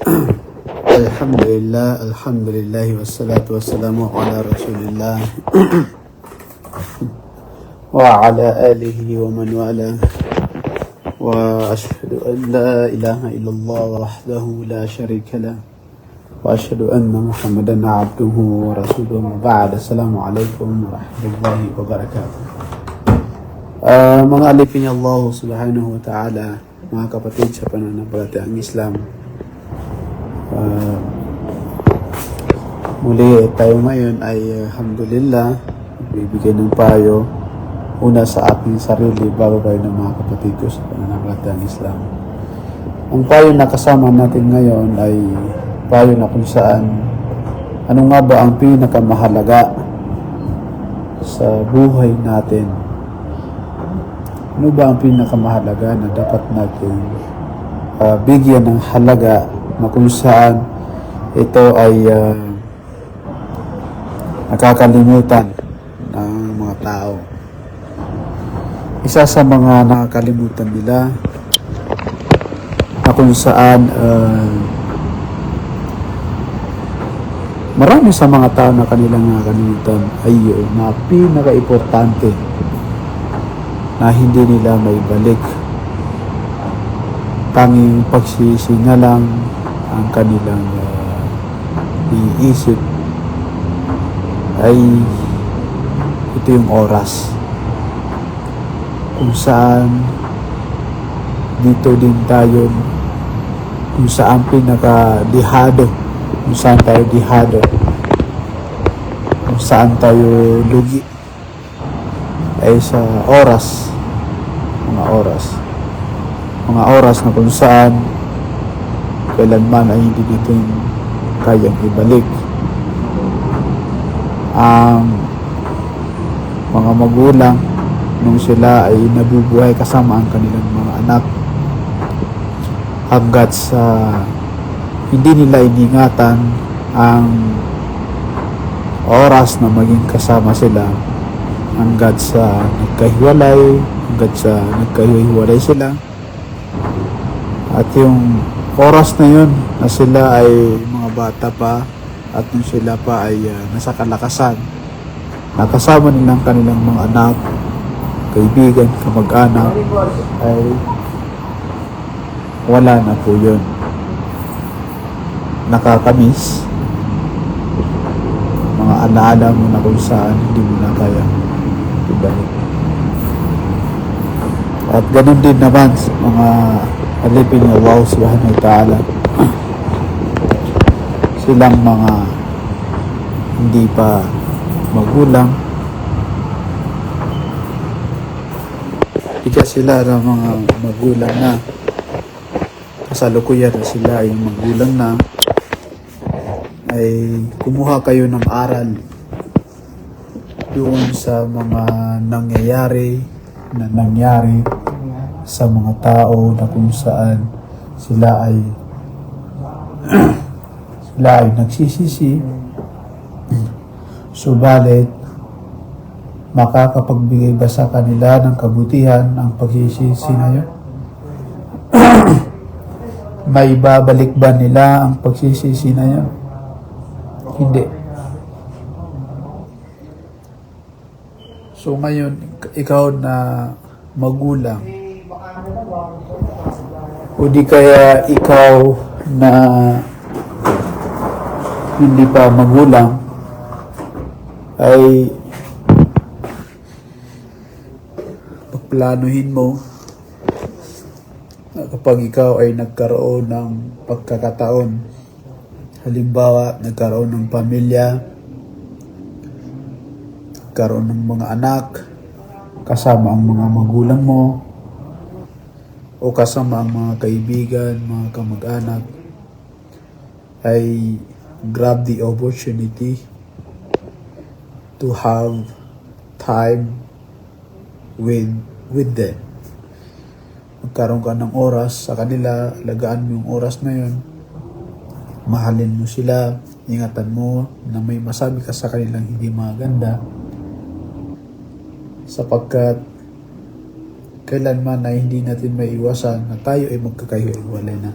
Alhamdulillah, wassalatu wassalamu ala rasulillah wa ala alihi wa man wala wa ashhadu an la ilaha illallah wahdahu la sharika lah wa ashhadu anna muhammadan abduhu wa rasuluhu ba'da. Assalamu alaikum wa rahmatullahi wa barakatuh. Mga alipin niya Allah subhanahu wa ta'ala, mga kapatid sa pananampalatayang Islam, muli tayo ngayon ay alhamdulillah bibigyan ng payo una sa aking sarili bago kayo ng mga kapatid ko sa pananampalatayang Islam. Ang payo na kasama natin ngayon ay payo na kung saan ano nga ba ang pinakamahalaga sa buhay natin. Ano ba ang pinakamahalaga na dapat natin bigyan ng halaga na kung saan ito ay nakakalimutan ng mga tao. Isa sa mga nakakalimutan nila na kung saan marami sa mga tao na kanilang nakakalimutan ay yun na pinaka-importante na hindi nila maibalik. Tanging pagsisi na lang ang kanilang iisip ay ito yung oras kung saan dito din tayo kung saan pinaka-dihado, kung saan tayo dihado, kung saan tayo lugi ay sa oras, mga oras na kung saan kailanman ay hindi natin kayang ibalik. Ang mga magulang nung sila ay nabubuhay kasama ang kanilang mga anak, hanggat sa hindi nila iningatan ang oras na maging kasama sila, hanggat sa nagkahiwalay sila, at yung oras na yun na sila ay mga bata pa at nung sila pa ay nasa kalakasan, nakasama nilang kanilang mga anak, kaibigan, kamag-anak, ay wala na po yun. Nakakamiss mga alaala mo na kung saan hindi mo na kaya ibalik. At ganun din naman sa mga alipin ni Allah subhanahu wa ta'ala, silang mga hindi pa magulang, ika sila ng mga magulang na, kasalukuyan na sila ay magulang na, ay kumuha kayo ng aral doon sa mga nangyari sa mga tao na kung saan sila ay nagsisisi, subalit makakapagbigay ba sa kanila ng kabutihan ang pagsisisi na yun? May babalik ba nila ang pagsisisi na yun? Hindi. So ngayon, ikaw na magulang, o di kaya ikaw na hindi pa magulang, ay pagplanuhin mo kapag ikaw ay nagkaroon ng pagkakataon, halimbawa nagkaroon ng pamilya, nagkaroon ng mga anak, kasama ang mga magulang mo o kasama ang mga kaibigan, mga kamag-anak, ay grab the opportunity to have time with them. Magkaroon ka ng oras sa kanila, alagaan mo yung oras na yun, mahalin mo sila, ingatan mo na may masabi ka sa kanilang hindi maganda, sapagkat kailanman ay hindi natin maiwasan na tayo ay magkakahiwalay na.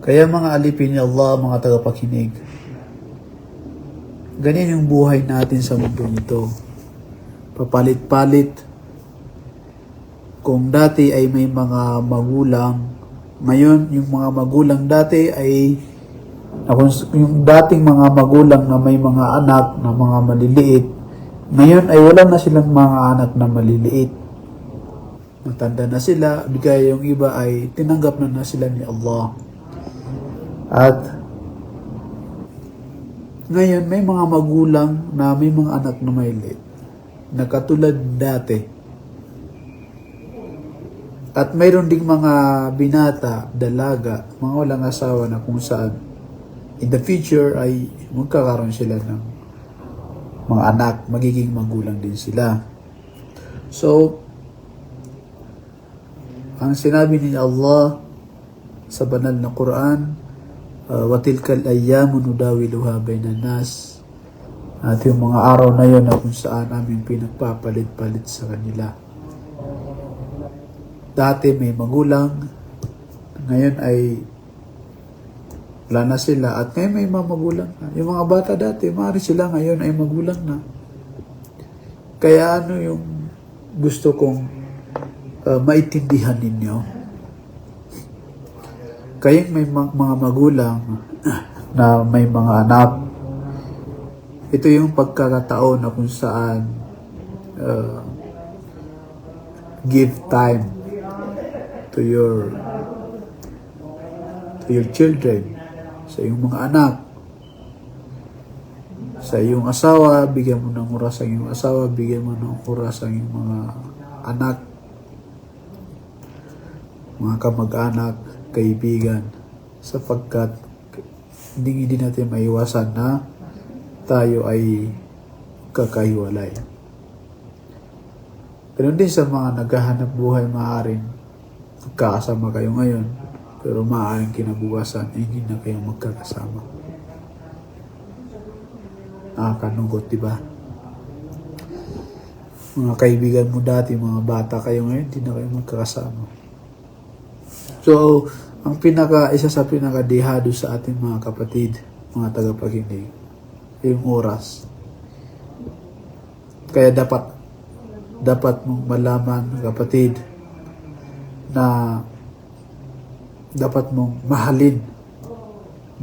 Kaya mga alipin ni Allah, mga tagapakinig, ganyan yung buhay natin sa mundo nito. Papalit-palit. Kung dati ay may mga magulang, ngayon yung mga magulang dati ay yung dating mga magulang na may mga anak na mga maliliit, ngayon ay wala na silang mga anak na maliliit. Matanda na sila, kaya yung iba ay tinanggap na sila ni Allah. At ngayon may mga magulang na may mga anak na maliliit, na katulad dati. At mayroon ding mga binata, dalaga, mga walang asawa na kung saan in the future ay magkakaroon sila ng mga anak, magiging magulang din sila. So, ang sinabi ni Allah sa banal na Quran, وَتِلْكَ الْأَيَّامُ نُدَاوِلُهَا بَيْنَ النَّاسِ. At yung mga araw na yun na kung saan namin pinagpapalit-palit sa kanila. Dati may magulang, ngayon ay wala na sila, at ngayon may mga magulang na. Yung mga bata dati, maaari sila ngayon ay magulang na. Kaya ano yung gusto kong maintindihan ninyo? Kayong may mga magulang na may mga anak, ito yung pagkakataon na kung saan give time to your children, sa iyong mga anak, sa iyong asawa, bigyan mo ng oras ang iyong asawa, bigyan mo ng oras ang iyong mga anak, mga kamag-anak, kaibigan, sapagkat hindi natin maiwasan na tayo ay kakahiwalay. Pero din sa mga naghahanap buhay, maaaring magkakasama kayo ngayon, pero maaaring kinabukasan hindi na kayo magkakasama. Nakakalungkot, diba? Mga kaibigan mo dati, mga bata kayo ngayon, hindi na kayo magkakasama. So, isa sa pinakadihado sa ating mga kapatid, mga tagapakinig, yung oras. Kaya dapat mong malaman, kapatid, na dapat mong mahalin,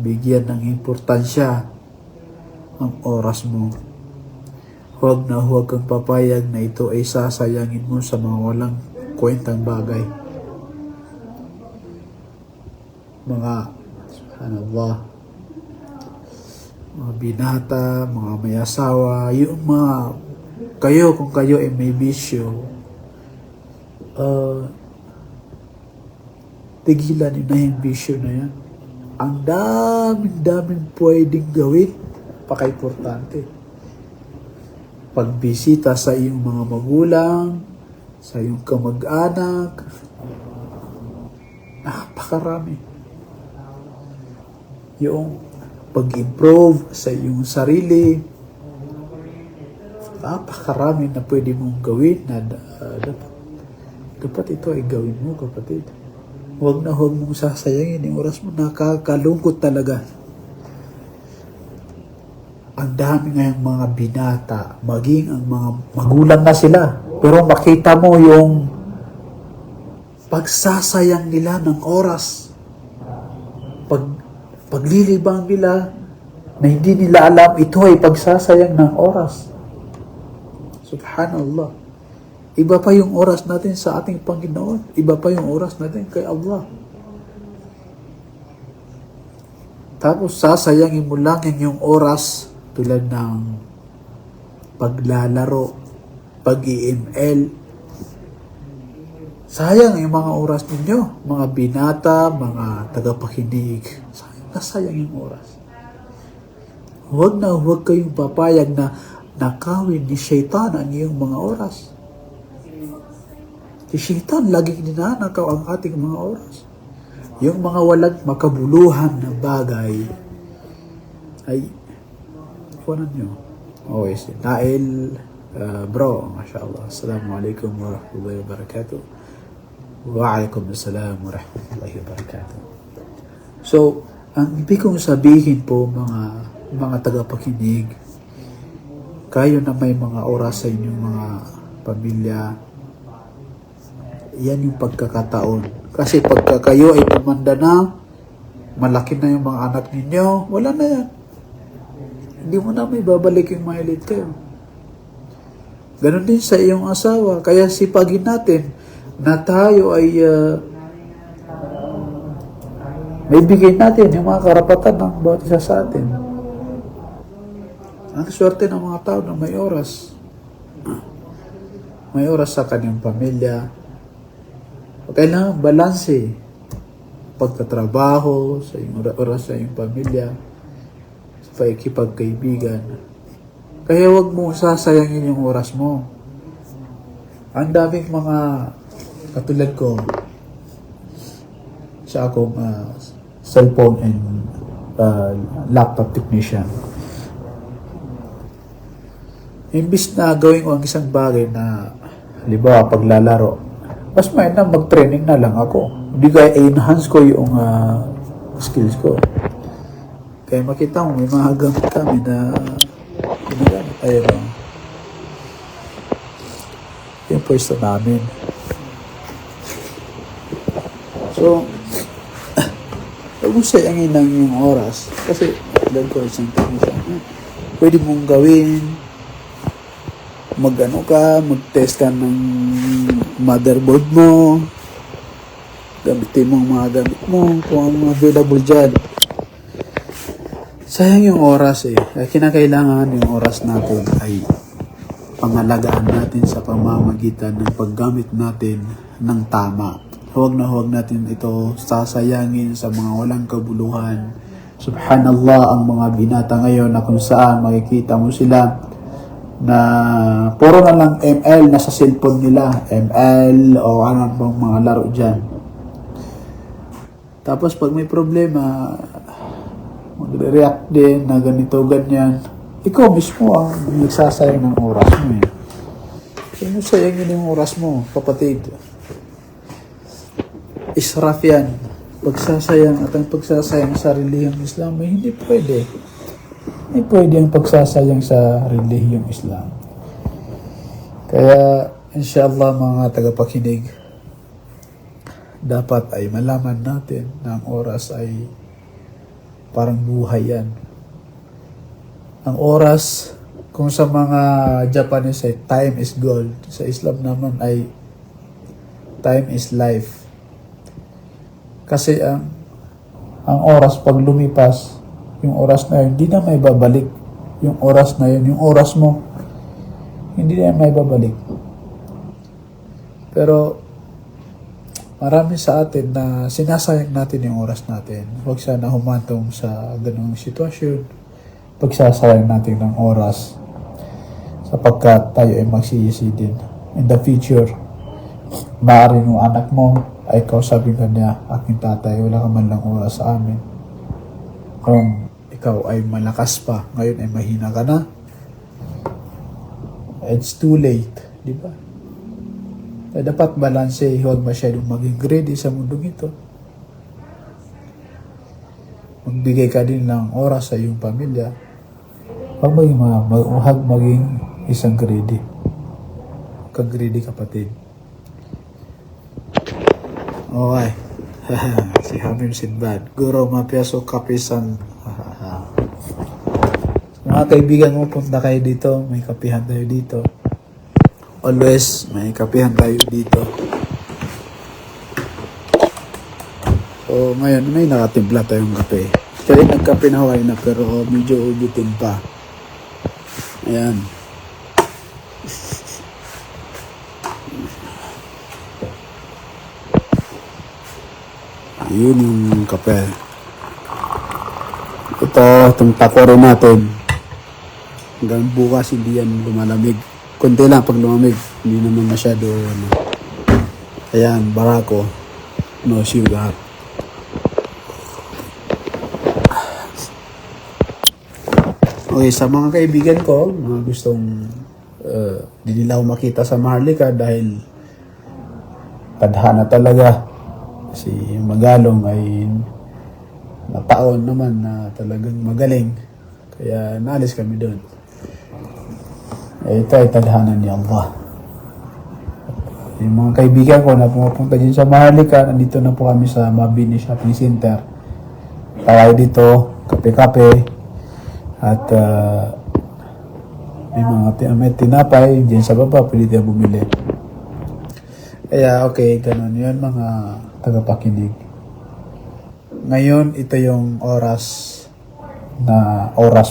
bigyan ng importansya ang oras mo. Huwag kang papayag na ito ay sasayangin mo sa mga walang kwentang bagay. Mga, subhanallah, mga binata, mga may asawa, yung mga, kung kayo ay may bisyo, tigilan nyo na yung bisyo na yan. Ang daming pwedeng gawin, paka-importante. Pagbisita sa iyong mga magulang, sa iyong kamag-anak, napakarami. Yung pag-improve sa iyong sarili, napakarami na pwede mong gawin na dapat ito ay gawin mo, kapatid. Huwag mong sasayangin yung oras mo. Nakakalungkot talaga. Ang dami ngayong mga binata, maging ang mga magulang na sila, pero makita mo yung pagsasayang nila ng oras. Paglilibang nila na hindi nila alam, ito ay pagsasayang ng oras. Subhanallah. Iba pa yung oras natin sa ating Panginoon. Iba pa yung oras natin kay Allah. Tapos sasayangin mo lang yung oras tulad ng paglalaro, pag-i-ML. Sayang yung mga oras ninyo, mga binata, mga tagapakinig. Sayang yung oras. Huwag kayong papayag na nakawin ni Shaitan ang iyong mga oras. Si Shaitan laging ninanakaw ang ating mga oras. Yung mga walang makabuluhan na bagay ay kunan nyo. Okay, si Nail, bro, mashallah. Assalamualaikum warahmatullahi wabarakatuh. Waalaikumsalam warahmatullahi wabarakatuh. So, ang ibig kong sabihin po mga tagapakinig, kayo na may mga oras sa inyong mga pamilya, yan yung pagkakataon. Kasi pagka kayo ay tumanda na, malaki na yung mga anak ninyo, wala na yan. Hindi mo na may babalik yung mahilit kayo. Ganon din sa iyong asawa. Kaya sipagin natin na tayo ay may bigay natin yung mga karapatan ng bawat isa sa atin. Ang swerte ng mga tao na may oras. May oras sa kanyang pamilya. Kailangan balanse. Pagtatrabaho, sa iyong oras sa iyong pamilya, sa pakikipagkaibigan. Kaya wag mo sasayangin yung oras mo. Ang daming mga katulad ko, sa akong cellphone and laptop technician. Imbis na gawin ko ang isang bagay na, halimbawa, paglalaro, mas may na mag-training na lang ako. Hindi kaya i-enhance ko yung skills ko. Kaya makita mo, may mga gamit kami na ginagamit. Ayun o. Yung pwesto namin. So, huwag mo sayangin lang yung oras. Kasi, alam ko isang technician. Pwede mong gawin, mag-test ka ng motherboard mo, gamitin mo ang mga gamit mo, kung ang mga available dyan. Sayang yung oras eh. Kaya kinakailangan yung oras natin ay pangalagaan natin sa pamamagitan ng paggamit natin ng tama. Huwag natin ito sasayangin sa mga walang kabuluhan. Subhanallah, ang mga binata ngayon na kung saan makikita mo sila na puro na lang ML na sa cellphone nila, ML o ano pang mga laro dyan. Tapos pag may problema, magre-react din na ganito, ganyan. Ikaw mismo ang nagsasayang ng oras mo eh. Kaya sayangin yung oras mo, kapatid. Israf yan. Pagsasayang at ang pagsasayang sa relihiyong Islam ay hindi pwede. Hindi pwede ang pagsasayang sa relihiyong Islam. Kaya, inshallah mga tagapakinig, dapat ay malaman natin na ang oras ay parang buhay yan. Ang oras, kung sa mga Japanese ay time is gold. Sa Islam naman ay time is life. Kasi ang oras pag lumipas, yung oras na yun, hindi na may babalik. Yung oras na yun, yung oras mo, hindi na may babalik. Pero, marami sa atin na sinasayang natin yung oras natin. Huwag sana humantong sa ganung sitwasyon. Pagsasayang natin ng oras sapagkat tayo ay magsiyisi din. In the future, maaaring yung anak mo ay kausapin ka niya, aking tatay, wala ka man lang oras sa amin. Kung ikaw ay malakas pa, ngayon ay mahina ka na, it's too late, di ba? Kaya dapat balanse, huwag masyadong maging greedy sa mundong ito. Magbigay ka din ng oras sa iyong pamilya. Huwag maging isang greedy. Huwag greedy, kapatid. Okay. Si Hamim Sinbad. Guro mapiaso kapisan. Mga kaibigan mo, punta kayo dito. May kapihan tayo dito. Always, may kapihan tayo dito. So, ngayon, may nakatimpla tayong kape. Actually, nagkape na Hawaii na, pero medyo ubutin pa. Ayan. Yun yung kape. Itong takore natin. Hanggang bukas hindi yan lumalamig. Kunti lang pag lumamig. Hindi naman masyado. Ayan, barako. No sugar. Okay, sa mga kaibigan ko, mga gustong di nila ako makita sa Maharlika dahil tadhana talaga. Kasi yung Magalong ay na taon naman na talagang magaling. Kaya naalis kami doon. Ito ay tadhana ni Allah. Yung mga kaibigan ko na pumupunta din sa Maharlika, nandito na po kami sa Mabini Shopping Center. Tayo dito, kape-kape, at may tinapay dyan sa baba, pwede tayo bumili. Kaya okay, ganun yun mga tagapakinig. Ngayon, ito yung oras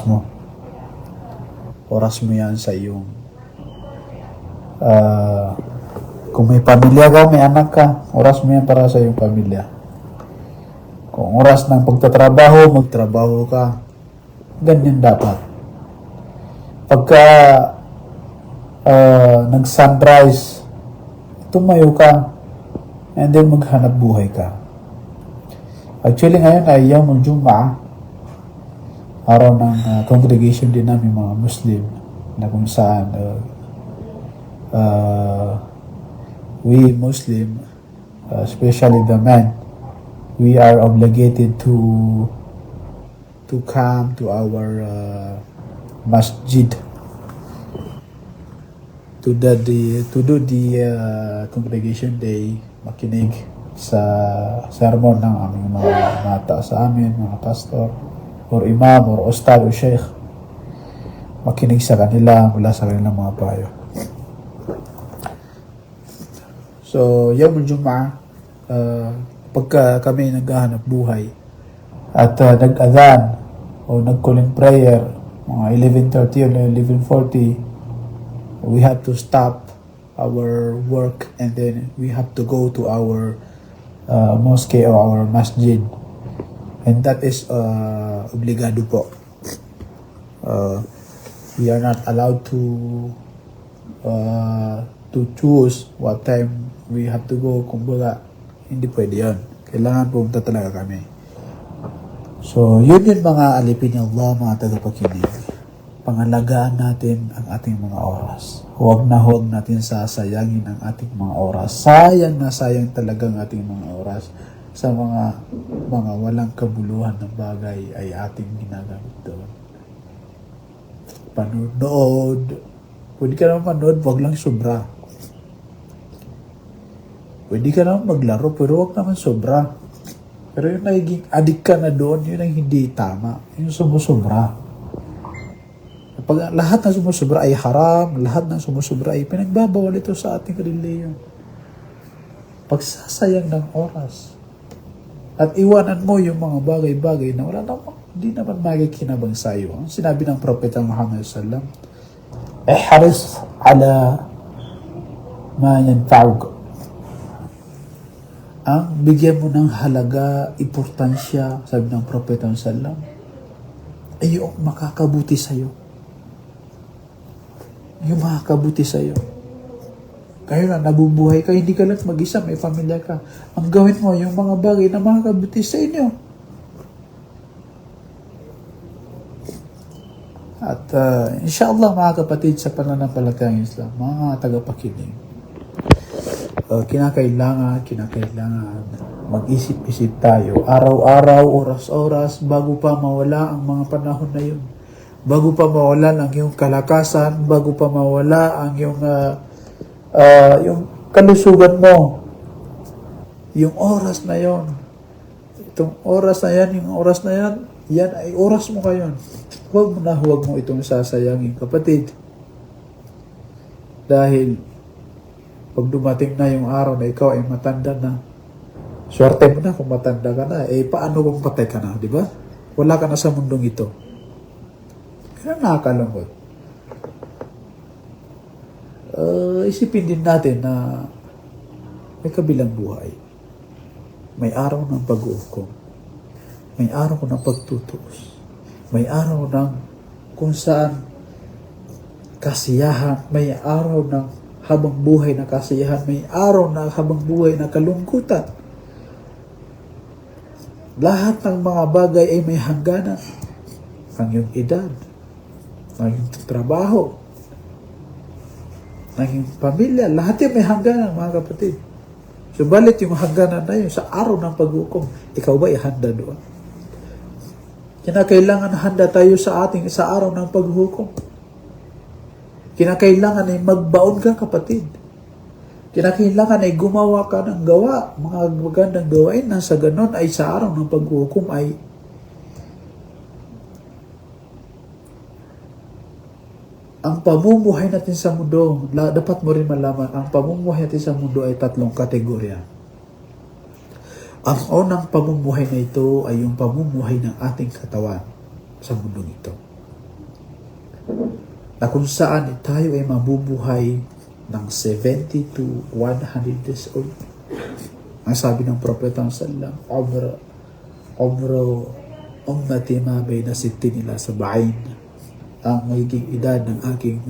mo. Oras mo yan sa iyong kung may pamilya ka, may anak ka, oras mo yan para sa iyong pamilya. Kung oras ng pagtatrabaho, magtrabaho ka. Ganyan dapat. Pagka nag-sunrise, tumayo ka, and then maghanap buhay ka. Actually, ngayon ay Yawmul Jum'ah, araw ng congregation din namin mga Muslim, na kung saan we Muslim, especially the men, we are obligated to come to our masjid to do the congregation day, makinig sa sermon ng aming mga mata sa amin, mga pastor, or imam, or ustad, or sheikh. Makinig sa kanila mula sa kanilang mga payo. So, Yawmul Jum'ah, pagka kami naghahanap buhay at nag-adhan o nag-calling prayer, mga 11:30 or 11:40, we have to stop our work and then we have to go to our mosque or our masjid. And that is obligado po. We are not allowed to choose what time we have to go. Kumbaga, hindi pwede yun. Kailangan pumunta talaga kami. So, yun mga alipin ni Allah, mga tagapakinig. Pangalagaan natin ang ating mga oras. Huwag natin sasayangin ang ating mga oras. Sayang na sayang talaga ang ating mga oras sa mga walang kabuluhan ng bagay ay ating ginagamit doon. Panood. Pwede ka naman manood, huwag lang sobra. Pwede ka naman maglaro, pero huwag naman sobra. Pero yung nagiging addict ka na doon, yun ang hindi tama. Yung sumusobra. Pag lahat ng sumusobra ay haram, lahat ng sumusobra ay pinagbabawal ito sa ating reliyon. Pagsasayang ng oras. At iwanan mo yung mga bagay-bagay na wala naman, hindi naman magikinabang sa iyo. Ang sinabi ng Propeta Muhammad sallallahu alaihi wasallam, ihris ala ma yanfa'uka. Ang bigyan mo ng halaga, importansya, sabi ng Propeta sallallahu alaihi wasallam, ay yung makakabuti sa iyo. Yung makakabuti sa iyo. Kaya na nabubuhay ka, hindi ka lang mag-isa, may pamilya ka. Ang gawin mo, yung mga bagay na makakabuti sa inyo. At inshallah mga kapatid sa pananampalatayang Islam, mga tagapakinig, kinakailangan mag-isip-isip tayo, araw-araw, oras-oras, bago pa mawala ang mga panahon na yun. Bago pa mawala ang iyong kalakasan, bago pa mawala ang iyong kalusugan mo. Yung oras na yon. Itong oras na yan, yung oras na yan, yan ay oras mo ngayon. Huwag mo itong sasayangin, kapatid. Dahil pag dumating na yung araw na ikaw ay matanda na, swerte mo na kung matanda ka na, paano kung patay ka na, di ba? Wala ka na sa mundong ito. Kaya nakakalungkot. Isipin din natin na may kabilang buhay. May araw ng pag-uukom. May araw ng pagtutuos. May araw ng kung saan kasiyahan. May araw ng habang buhay na kasiyahan. May araw na habang buhay na kalungkutan. Lahat ng mga bagay ay may hangganan. Ang iyong edad, ang iyong trabaho, ang iyong pamilya, lahat yan may hangganan, mga kapatid. Subalit yung hangganan na yun, sa araw ng pag-uukom, ikaw ba ihanda doon? Kinakailangan handa tayo sa araw ng paghukom. Kinakailangan ay magbaon ka, kapatid. Kinakailangan ay gumawa ka ng gawa, mga magandang gawain na sa ganon ay sa araw ng paghukom ay ang pamumuhay natin sa mundo, dapat mo rin malaman, ang pamumuhay natin sa mundo ay tatlong kategorya. Ang unang pamumuhay na ito ay yung pamumuhay ng ating katawan sa mundong ito. Na kung saan tayo ay mabubuhay ng 70 to 100 years old. Ang sabi ng propeta sallam, umro ummati ma bayna 60 ila 70. Ang magiging edad ng aking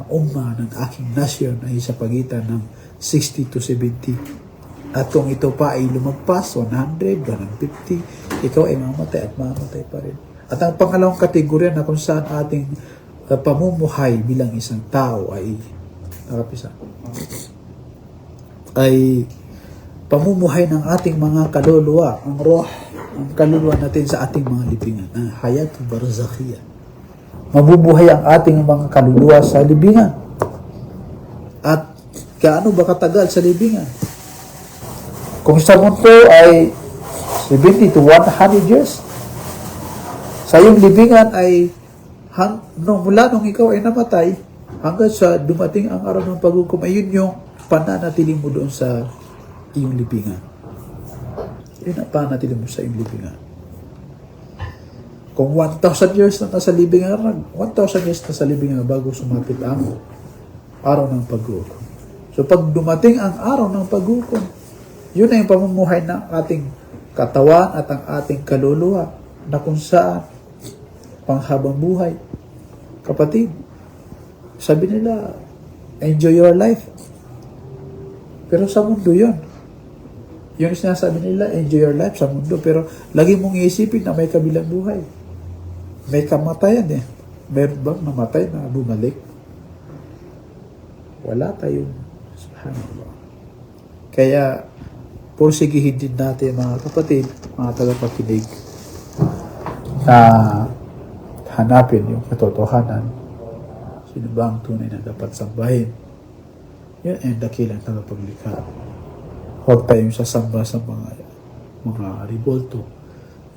umma, ng aking nation ay sa pagitan ng 60 to 70. At kung ito pa ay lumagpas, 100, 150, ikaw ay mamatay at mamatay pa rin. At ang pangalawang kategorya na kung saan ating pamumuhay bilang isang tao ay pamumuhay ng ating mga kaluluwa, ang roh, ang kaluluwa natin sa ating mga libingan, ang hayat barzakhiyah. Mabubuhay ang ating mga kaluluwa sa libingan. At gaano ba katagal sa libingan? Kung sa mundo ay 70 to 100 years, sa iyong libingan ay mula nung ikaw ay namatay, hanggang sa dumating ang araw ng paghukom, ay yun yung pananatili mo doon sa iyong libingan. Yun ang pananatili mo sa iyong libingan. Kung 1,000 years na nasa libingan, 1,000 years na sa libingan bago sumapit ang araw ng paghukom. So pag dumating ang araw ng paghukom, yun na yung pamumuhay ng ating katawan at ang ating kaluluwa na kung saan panghabang buhay. Kapatid, sabi nila, enjoy your life. Pero sa mundo yun. Yung sinasabi nila, enjoy your life sa mundo. Pero lagi mong iisipin na may kabilang buhay. May kamatayan eh. Meron bang namatay na bumalik? Wala tayong subhanallah. Kaya, pursigihin din natin mga kapatid, mga tagapakinig, na hanapin yung katotohanan. Sino ba ang tunay na dapat sambahin? Yan ay dakilang tagapaglikha. Huwag tayong sasamba sa mga ribolto,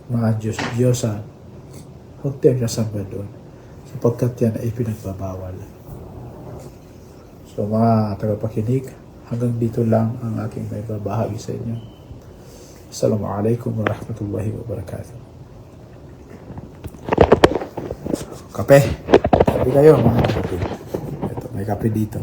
mga Diyos-Diyosan. Huwag tayong sasamba doon, sapagkat yan ay pinagbabawal. So mga tagapakinig, hanggang dito lang ang aking may babahagi sa inyo. Assalamualaikum warahmatullahi wabarakatuh. Kape. Kape kayo mga kapatid. Ito, may kape dito.